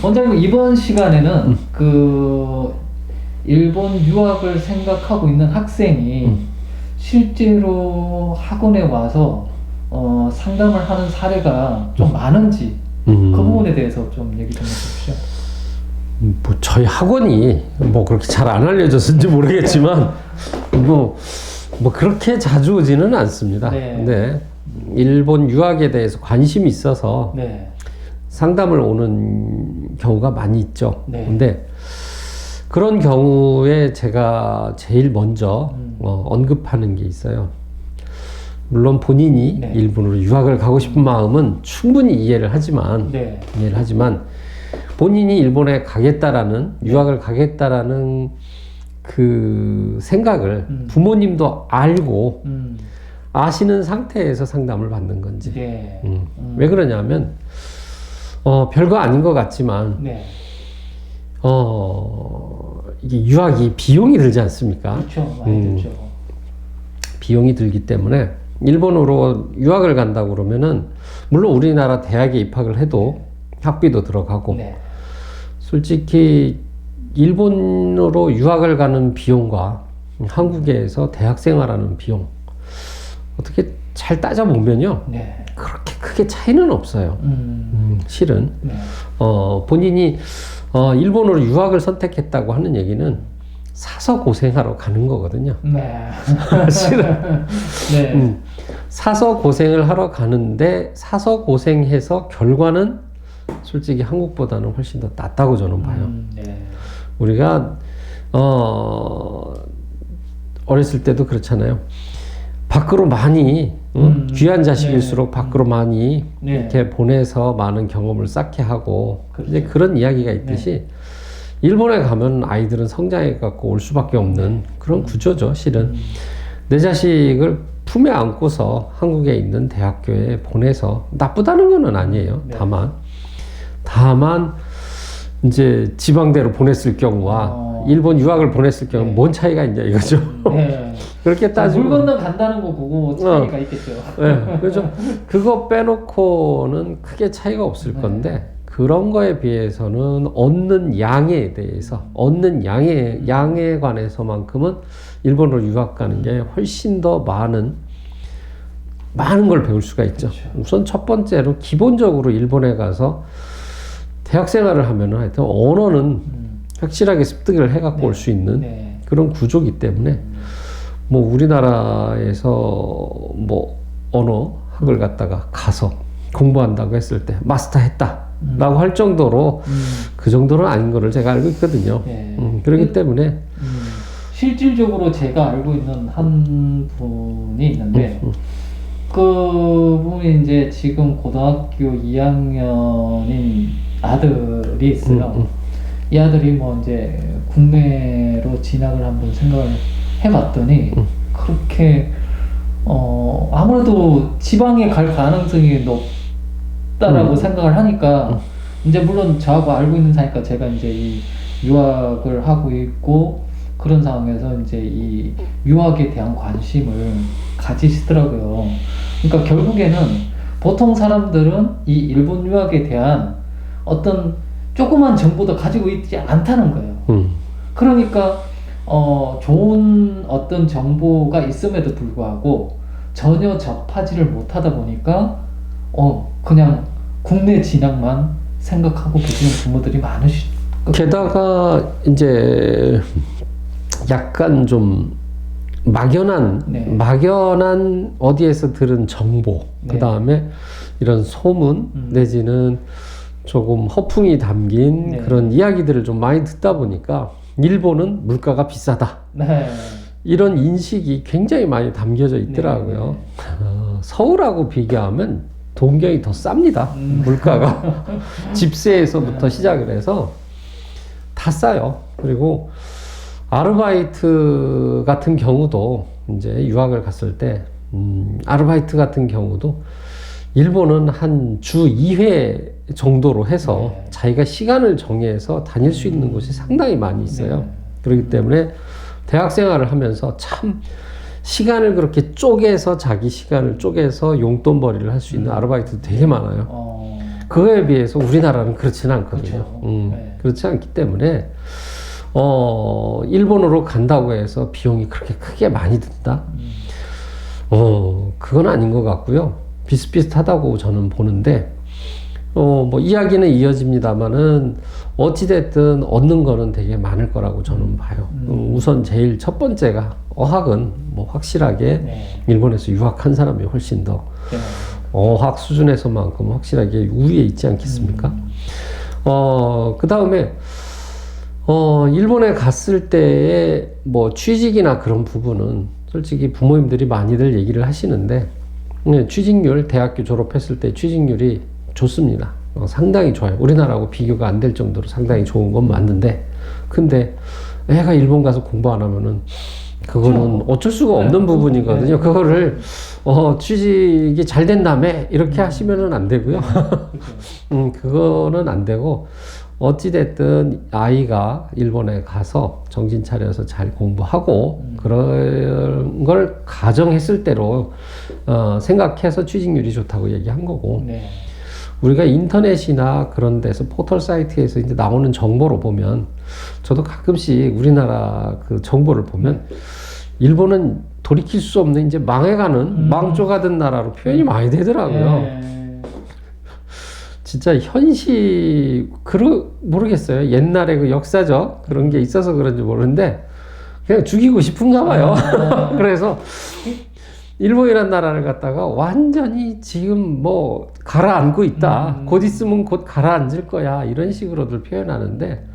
원장님 이번 시간에는 그 일본 유학을 생각하고 있는 학생이 실제로 학원에 와서 상담을 하는 사례가 좀 많은지 그 부분에 대해서 좀 얘기 좀 해주십시오. 뭐 저희 학원이 뭐 그렇게 잘 안 알려졌는지 모르겠지만 뭐 그렇게 자주 오지는 않습니다. 네. 근데 일본 유학에 대해서 관심이 있어서 네. 상담을 오는 경우가 많이 있죠. 네. 근데 그런 경우에 제가 제일 먼저 언급하는 게 있어요. 물론 본인이 네. 일본으로 유학을 가고 싶은 마음은 충분히 이해를 하지만 본인이 일본에 가겠다라는 유학을 가겠다라는 그 생각을 부모님도 알고 아시는 상태에서 상담을 받는 건지. 네. 왜 그러냐면 별거 아닌 것 같지만 네. 이게 유학이 비용이 들지 않습니까? 그렇죠. 많이 들죠. 비용이 들기 때문에 일본으로 유학을 간다고 그러면은 물론 우리나라 대학에 입학을 해도 학비도 들어가고 네. 솔직히 일본으로 유학을 가는 비용과 한국에서 대학 생활하는 비용 어떻게 잘 따져보면요. 네. 그렇게 크게 차이는 없어요. 실은. 네. 본인이 일본으로 유학을 선택했다고 하는 얘기는 사서 고생하러 가는 거거든요. 네. 실은. 네. 사서 고생을 하러 가는데 사서 고생해서 결과는 솔직히 한국보다는 훨씬 더 낫다고 저는 봐요. 네. 우리가 어렸을 때도 그렇잖아요. 밖으로 많이 귀한 자식일수록 밖으로 많이 이렇게 보내서 많은 경험을 쌓게 하고 그렇죠. 이제 그런 이야기가 있듯이 일본에 가면 아이들은 성장해 갖고 올 수밖에 없는 그런 구조죠. 실은 내 자식을 품에 안고서 한국에 있는 대학교에 보내서 나쁘다는 건 아니에요. 다만 이제 지방대로 보냈을 경우와 일본 유학을 보냈을 경우 뭔 차이가 있냐 이거죠. 네. 그렇게 따지고 물 건너 간다는 거 보고 차이가 있겠죠. 네, 그렇죠. 그거 빼놓고는 크게 차이가 없을 건데 그런 거에 비해서는 얻는 양에 대해서 얻는 양에 관해서만큼은 일본으로 유학 가는 게 훨씬 더 많은 걸 배울 수가 있죠. 그렇죠. 우선 첫 번째로 기본적으로 일본에 가서 대학 생활을 하면은 하여튼 언어는 확실하게 습득을 해갖고 올 수 있는 그런 구조이기 때문에 뭐 우리나라에서 뭐 언어 학을 갖다가 가서 공부한다고 했을 때 마스터 했다라고 할 정도로 그 정도는 아닌 거를 제가 알고 있거든요. 그렇기 때문에 실질적으로 제가 알고 있는 한 분이 있는데 그 분이 이제 지금 고등학교 2학년인 아들이 있어요. 이 아들이 뭐 이제 국내로 진학을 한번 생각을 해봤더니 그렇게 아무래도 지방에 갈 가능성이 높다라고 생각을 하니까 이제 물론 저하고 알고 있는 사이니까 제가 이제 이 유학을 하고 있고 그런 상황에서 이제 이 유학에 대한 관심을 가지시더라고요. 그러니까 결국에는 보통 사람들은 이 일본 유학에 대한 어떤 조그만 정보도 가지고 있지 않다는 거예요. 그러니까 좋은 어떤 정보가 있음에도 불구하고 전혀 접하지를 못하다 보니까 그냥 국내 진학만 생각하고 계시는 부모들이 많으실 거예요. 게다가 이제 약간 좀 막연한 어디에서 들은 정보, 그 다음에 이런 소문 내지는 조금 허풍이 담긴 그런 이야기들을 좀 많이 듣다 보니까 일본은 물가가 비싸다. 이런 인식이 굉장히 많이 담겨져 있더라고요. 서울하고 비교하면 동경이 더 쌉니다. 물가가. 집세에서부터 시작을 해서 다 싸요. 그리고 아르바이트 같은 경우도 이제 유학을 갔을 때 아르바이트 같은 경우도 일본은 한 주 2회 정도로 해서 자기가 시간을 정해서 다닐 수 있는 곳이 상당히 많이 있어요. 그렇기 때문에 대학 생활을 하면서 참 시간을 그렇게 쪼개서 자기 시간을 쪼개서 용돈벌이를 할 수 있는 아르바이트도 되게 많아요. 그거에 비해서 우리나라는 그렇지는 않거든요. 그렇죠. 네. 그렇지 않기 때문에 일본으로 간다고 해서 비용이 그렇게 크게 많이 든다? 그건 아닌 것 같고요. 비슷비슷하다고 저는 보는데, 뭐 이야기는 이어집니다만은 어찌됐든 얻는 거는 되게 많을 거라고 저는 봐요. 우선 제일 첫 번째가 어학은 뭐 확실하게 네. 일본에서 유학한 사람이 훨씬 더 네. 어학 수준에서만큼 확실하게 우위에 있지 않겠습니까? 그 다음에 일본에 갔을 때의 뭐 취직이나 그런 부분은 솔직히 부모님들이 많이들 얘기를 하시는데, 취직률, 대학교 졸업했을 때 취직률이 좋습니다. 상당히 좋아요. 우리나라하고 비교가 안 될 정도로 상당히 좋은 건 맞는데, 근데 애가 일본 가서 공부 안 하면은 그거는 어쩔 수가 없는 부분이거든요. 그거를 취직이 잘 된 다음에 이렇게 하시면은 안 되고요. 그거는 안 되고, 어찌됐든 아이가 일본에 가서 정신 차려서 잘 공부하고 그런 걸 가정했을 때로 생각해서 취직률이 좋다고 얘기한 거고, 네. 우리가 인터넷이나 그런 데서 포털 사이트에서 이제 나오는 정보로 보면, 저도 가끔씩 우리나라 그 정보를 보면 일본은 돌이킬 수 없는 이제 망해가는 망조가든 나라로 표현이 많이 되더라고요. 네. 진짜 모르겠어요. 옛날에 그 역사적 그런 게 있어서 그런지 모르는데 그냥 죽이고 싶은가 봐요. 그래서 일본이란 나라를 갖다가 완전히 지금 뭐 가라앉고 있다. 곧 있으면 곧 가라앉을 거야. 이런 식으로들 표현하는데,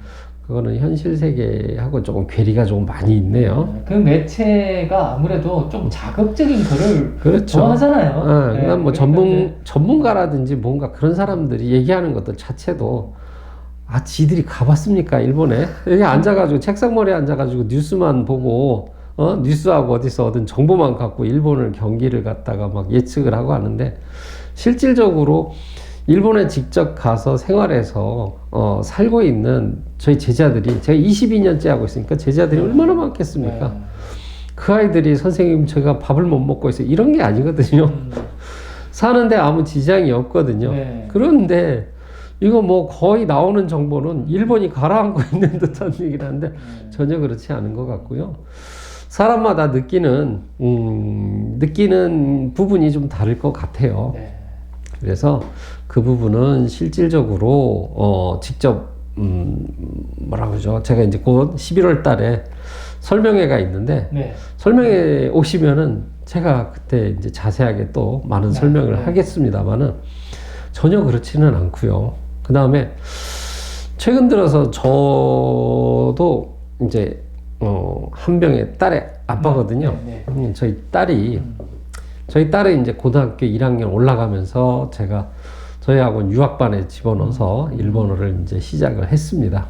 그거는 현실 세계하고 조금 괴리가 좀 많이 있네요. 그 매체가 아무래도 좀 자극적인 글을 그렇죠. 좋아하잖아요. 네. 그다음 뭐 그러니까 전문가라든지 뭔가 그런 사람들이 얘기하는 것들 자체도, 지들이 가봤습니까 일본에? 여기 앉아가지고 책상머리에 앉아가지고 뉴스만 보고 뉴스하고 어디서 얻은 정보만 갖고 일본을 경기를 갖다가 막 예측을 하고 하는데, 실질적으로 일본에 직접 가서 생활해서 살고 있는 저희 제자들이, 제가 22년째 하고 있으니까 제자들이 얼마나 많겠습니까? 네. 그 아이들이 선생님 제가 밥을 못 먹고 있어요 이런 게 아니거든요. 사는데 아무 지장이 없거든요. 네. 그런데 이거 뭐 거의 나오는 정보는 일본이 가라앉고 있는 듯한 얘기를 하는데 전혀 그렇지 않은 것 같고요. 사람마다 느끼는 부분이 좀 다를 것 같아요. 네. 그래서 그 부분은 실질적으로 직접 뭐라 그러죠? 제가 이제 곧 11월 달에 설명회가 있는데, 네. 설명회 오시면은 제가 그때 이제 자세하게 또 많은 설명을 네. 하겠습니다만은 전혀 그렇지는 않고요. 그 다음에 최근 들어서 저도 이제 한 명의 딸의 아빠거든요. 네. 저희 딸이 이제 고등학교 1학년 올라가면서 제가 저희 학원 유학반에 집어넣어서 일본어를 이제 시작을 했습니다.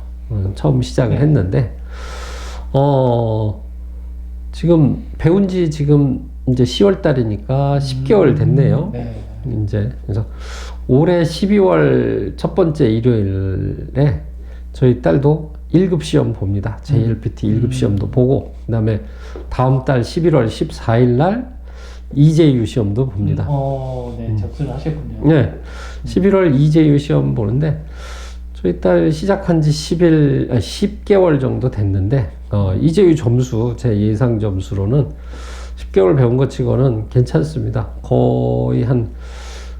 처음 시작을 했는데, 지금 배운 지 지금 이제 10월 달이니까 10개월 됐네요. 네. 이제 그래서 올해 12월 첫 번째 일요일에 저희 딸도 1급 시험 봅니다. JLPT 1급 시험도 보고, 그 다음에 다음 달 11월 14일 날 EJU 시험도 봅니다. 네, 접수를 하셨군요. 네, 11월 EJU 시험 보는데, 저희 딸 시작한 지 10개월 정도 됐는데, EJU 점수, 제 예상 점수로는 10개월 배운 것 치고는 괜찮습니다. 거의 한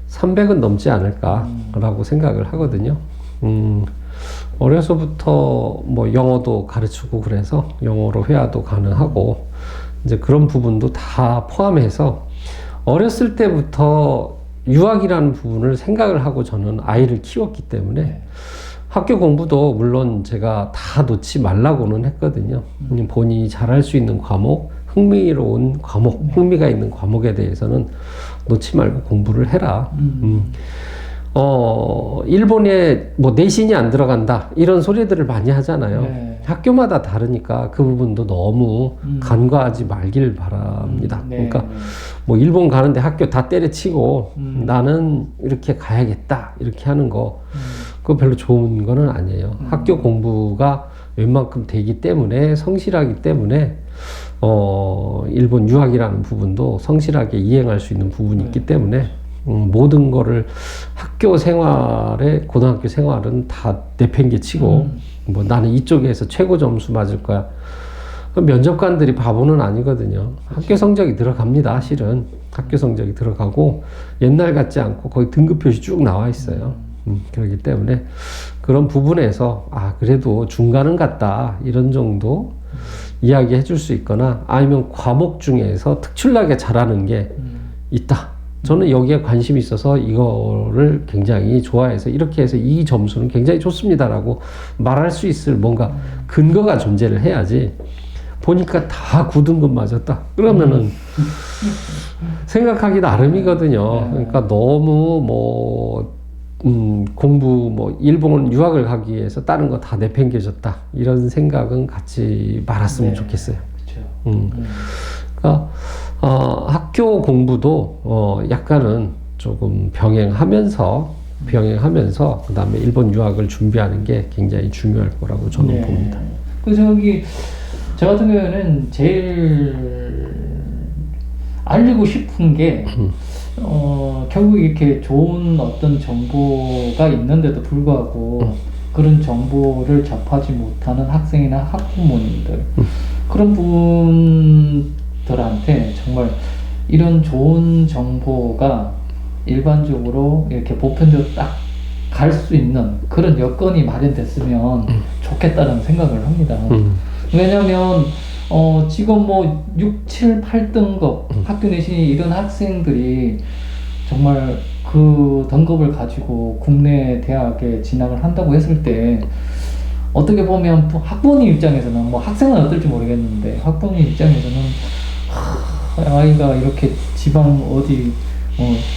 300은 넘지 않을까라고 생각을 하거든요. 어려서부터 뭐 영어도 가르치고 그래서 영어로 회화도 가능하고, 이제 그런 부분도 다 포함해서 어렸을 때부터 유학이라는 부분을 생각을 하고 저는 아이를 키웠기 때문에 학교 공부도 물론 제가 다 놓지 말라고는 했거든요. 본인이 잘할 수 있는 과목, 흥미로운 과목, 흥미가 있는 과목에 대해서는 놓지 말고 공부를 해라. 일본에 뭐 내신이 안 들어간다 이런 소리들을 많이 하잖아요. 네. 학교마다 다르니까 그 부분도 너무 간과하지 말길 바랍니다. 네. 그러니까 뭐 일본 가는데 학교 다 때려치고 나는 이렇게 가야겠다 이렇게 하는 거 그거 별로 좋은 거는 아니에요. 학교 공부가 웬만큼 되기 때문에, 성실하기 때문에 일본 유학이라는 부분도 성실하게 이행할 수 있는 부분이 있기 때문에 모든 거를 학교 생활에 고등학교 생활은 다 내팽개치고 뭐 나는 이쪽에서 최고 점수 맞을 거야. 면접관들이 바보는 아니거든요. 학교 성적이 들어갑니다. 실은 학교 성적이 들어가고 옛날 같지 않고 거의 등급 표시 쭉 나와 있어요. 그렇기 때문에 그런 부분에서 그래도 중간은 같다 이런 정도 이야기해 줄 수 있거나 아니면 과목 중에서 특출나게 잘하는 게 있다. 저는 여기에 관심이 있어서 이거를 굉장히 좋아해서 이렇게 해서 이 점수는 굉장히 좋습니다라고 말할 수 있을 뭔가 근거가 존재를 해야지. 보니까 다 9등급 맞았다. 그러면은 생각하기 나름이거든요. 그러니까 너무 공부 일본 유학을 가기 위해서 다른 거 다 내팽개졌다. 이런 생각은 갖지 말았으면 좋겠어요. 그렇죠. 그러니까 학교 공부도 약간은 조금 병행하면서 그다음에 일본 유학을 준비하는 게 굉장히 중요할 거라고 저는 봅니다. 저 같은 경우에는 제일 알리고 싶은 게 결국 이렇게 좋은 어떤 정보가 있는데도 불구하고 그런 정보를 접하지 못하는 학생이나 학부모님들 그런 분들한테 정말 이런 좋은 정보가 일반적으로 이렇게 보편적으로 딱 갈 수 있는 그런 여건이 마련됐으면 좋겠다는 생각을 합니다. 왜냐면 지금 6, 7, 8등급 학교 내신이 이런 학생들이 정말 그 등급을 가지고 국내 대학에 진학을 한다고 했을 때 어떻게 보면 학부모님 입장에서는 학생은 어떨지 모르겠는데 학부모님 입장에서는 아이가 이렇게 지방 어디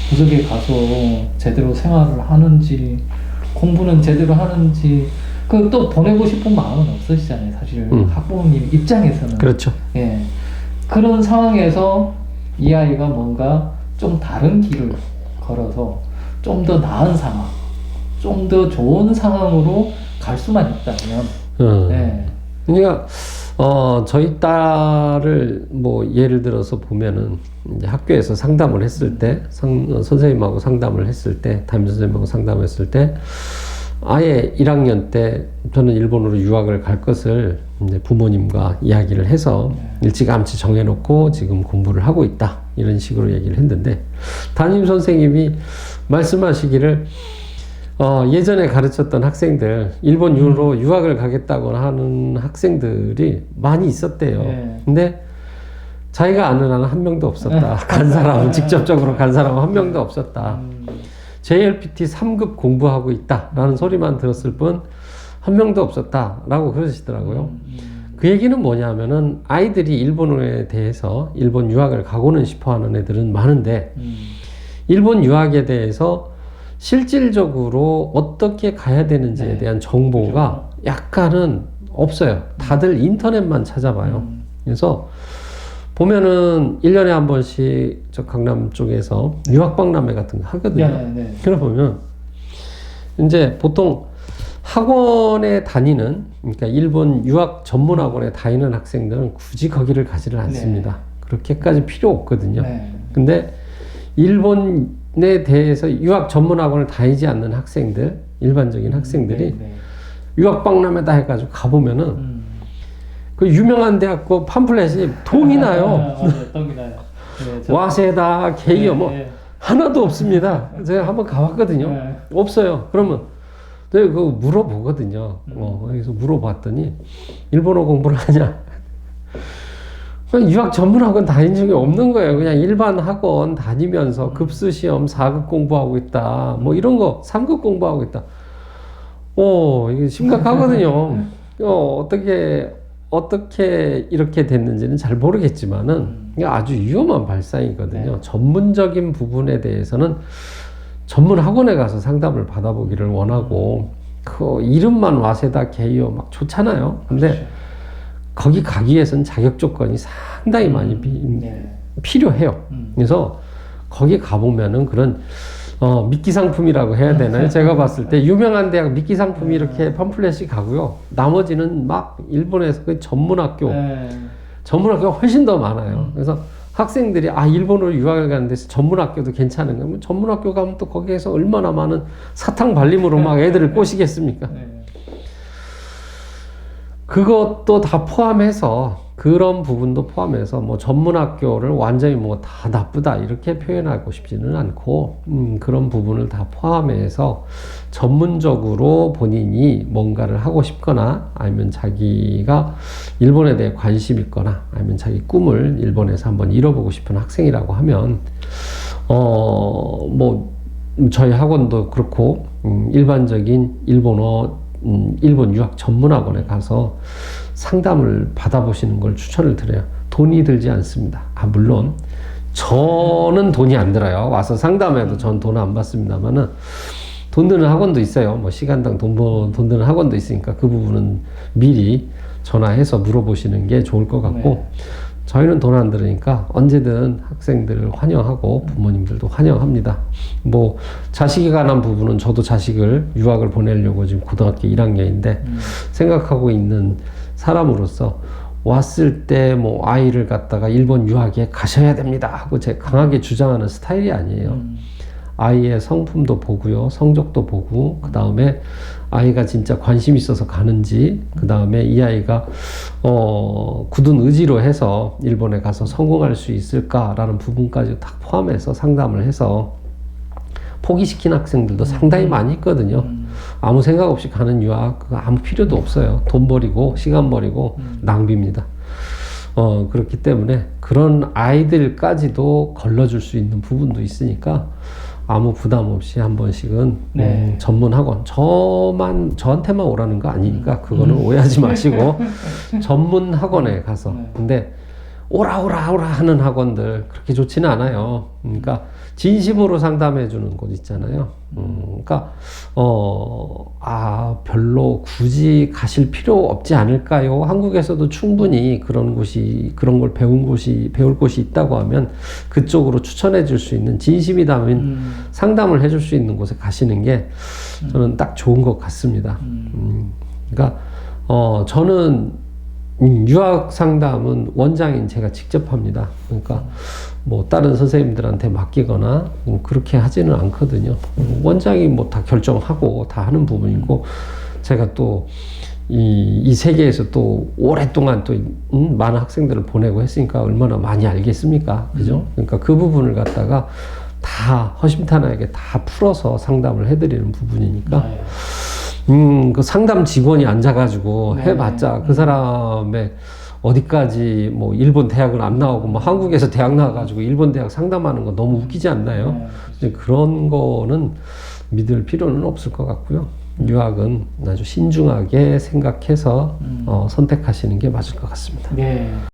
구석에 가서 제대로 생활을 하는지 공부는 제대로 하는지 또 보내고 싶은 마음은 없으시잖아요, 사실. 학부모님 입장에서는. 그렇죠. 예. 그런 상황에서 이 아이가 뭔가 좀 다른 길을 걸어서 좀 더 나은 상황, 좀 더 좋은 상황으로 갈 수만 있다면. 예. 그러니까 저희 딸을 예를 들어서 보면은 이제 학교에서 상담을 했을 때 선생님하고 상담을 했을 때 담임 선생님하고 상담했을 때 아예 1학년 때 저는 일본으로 유학을 갈 것을 이제 부모님과 이야기를 해서 일찌감치 정해놓고 지금 공부를 하고 있다 이런 식으로 얘기를 했는데 담임 선생님이 말씀하시기를 예전에 가르쳤던 학생들 일본으로 유학을 가겠다고 하는 학생들이 많이 있었대요. 근데 자기가 아는 한은 한 명도 없었다. 간 사람은 직접적으로 간 사람은 한 명도 없었다. JLPT 3급 공부하고 있다라는 소리만 들었을 뿐 한 명도 없었다라고 그러시더라고요. 그 얘기는 뭐냐면은 아이들이 일본에 대해서 일본 유학을 가고는 싶어 하는 애들은 많은데 일본 유학에 대해서 실질적으로 어떻게 가야 되는지에 대한 정보가 약간은 없어요. 다들 인터넷만 찾아봐요. 그래서 보면은 1년에 한 번씩 저 강남 쪽에서 유학박람회 같은 거 하거든요. 그래 보면 이제 보통 학원에 다니는 그러니까 일본 유학 전문 학원에 다니는 학생들은 굳이 거기를 가지를 않습니다. 그렇게까지 필요 없거든요. 근데 일본에 대해서 유학 전문 학원을 다니지 않는 학생들, 일반적인 학생들이 유학박람회다 해가지고 가보면은 그 유명한 대학교 팜플렛이 동이 나요. 동이 나요. 와세다, 게이오 하나도 없습니다. 제가 한번 가봤거든요. 없어요. 그러면 내가 그거 물어보거든요. 그래서 물어봤더니 일본어 공부를 하냐? 그냥 유학 전문 학원 다닌 적이 없는 거예요. 그냥 일반 학원 다니면서 급수 시험 4급 공부하고 있다. 이런 거 3급 공부하고 있다. 이게 심각하거든요. 어떻게 이렇게 됐는지는 잘 모르겠지만은 아주 위험한 발상이거든요. 전문적인 부분에 대해서는 전문 학원에 가서 상담을 받아보기를 원하고 그 이름만 와세다 게이오 막 좋잖아요. 근데 거기 가기 위해서는 자격 조건이 상당히 많이 필요해요. 그래서 거기 가보면은 그런 미끼 상품이라고 해야 되나요? 제가 봤을 때 유명한 대학 미끼 상품이 이렇게 팜플렛이 가고요. 나머지는 막 일본에서 그 전문학교가 훨씬 더 많아요. 그래서 학생들이 일본으로 유학을 가는데 전문학교도 괜찮은가? 뭐 전문학교 가면 또 거기에서 얼마나 많은 사탕 발림으로 막 애들을 꼬시겠습니까? 네. 그것도 다 포함해서 그런 부분도 포함해서 뭐 전문학교를 완전히 뭐 다 나쁘다 이렇게 표현하고 싶지는 않고 그런 부분을 다 포함해서 전문적으로 본인이 뭔가를 하고 싶거나 아니면 자기가 일본에 대해 관심 있거나 아니면 자기 꿈을 일본에서 한번 이뤄보고 싶은 학생이라고 하면 뭐 저희 학원도 그렇고 일반적인 일본 유학 전문학원에 가서 상담을 받아보시는 걸 추천을 드려요. 돈이 들지 않습니다. 물론 저는 돈이 안 들어요. 와서 상담해도 전 돈 안 받습니다만은 돈 드는 학원도 있어요. 뭐 시간당 돈 드는 학원도 있으니까 그 부분은 미리 전화해서 물어보시는 게 좋을 것 같고 네. 저희는 돈 안 들으니까 언제든 학생들을 환영하고 부모님들도 환영합니다. 뭐 자식에 관한 부분은 저도 자식을 유학을 보내려고 지금 고등학교 1학년인데 생각하고 있는 사람으로서 왔을 때 뭐 아이를 갖다가 일본 유학에 가셔야 됩니다 하고 제가 강하게 주장하는 스타일이 아니에요. 아이의 성품도 보고요, 성적도 보고, 그 다음에 아이가 진짜 관심 있어서 가는지, 그 다음에 이 아이가 굳은 의지로 해서 일본에 가서 성공할 수 있을까라는 부분까지 다 포함해서 상담을 해서 포기시킨 학생들도 상당히 많이 있거든요. 아무 생각 없이 가는 유학 그거 아무 필요도 없어요. 돈 버리고 시간 버리고 낭비입니다. 그렇기 때문에 그런 아이들까지도 걸러줄 수 있는 부분도 있으니까 아무 부담 없이 한 번씩은 네. 전문 학원 저한테만 오라는 거 아니니까 그거는 오해하지 마시고 전문 학원에 가서 근데 오라 하는 학원들 그렇게 좋지는 않아요. 그러니까 진심으로 상담해 주는 곳 있잖아요. 그러니까 별로 굳이 가실 필요 없지 않을까요? 한국에서도 충분히 그런 걸 배울 곳이 있다고 하면 그쪽으로 추천해 줄 수 있는 진심이 담은 상담을 해줄 수 있는 곳에 가시는 게 저는 딱 좋은 것 같습니다. 그러니까 저는 유학 상담은 원장인 제가 직접 합니다. 그러니까 뭐 다른 선생님들한테 맡기거나 그렇게 하지는 않거든요. 원장이 뭐 다 결정하고 다 하는 부분이고 제가 또 이 세계에서 또 오랫동안 또 많은 학생들을 보내고 했으니까 얼마나 많이 알겠습니까? 그죠? 그러니까 그 부분을 갖다가 다 허심탄회하게 다 풀어서 상담을 해드리는 부분이니까 그 상담 직원이 앉아가지고 네. 해봤자 그 사람의 어디까지 뭐 일본 대학은 안 나오고 뭐 한국에서 대학 나와가지고 일본 대학 상담하는 거 너무 웃기지 않나요? 이제 그런 거는 믿을 필요는 없을 것 같고요. 유학은 아주 신중하게 생각해서 선택하시는 게 맞을 것 같습니다. 네.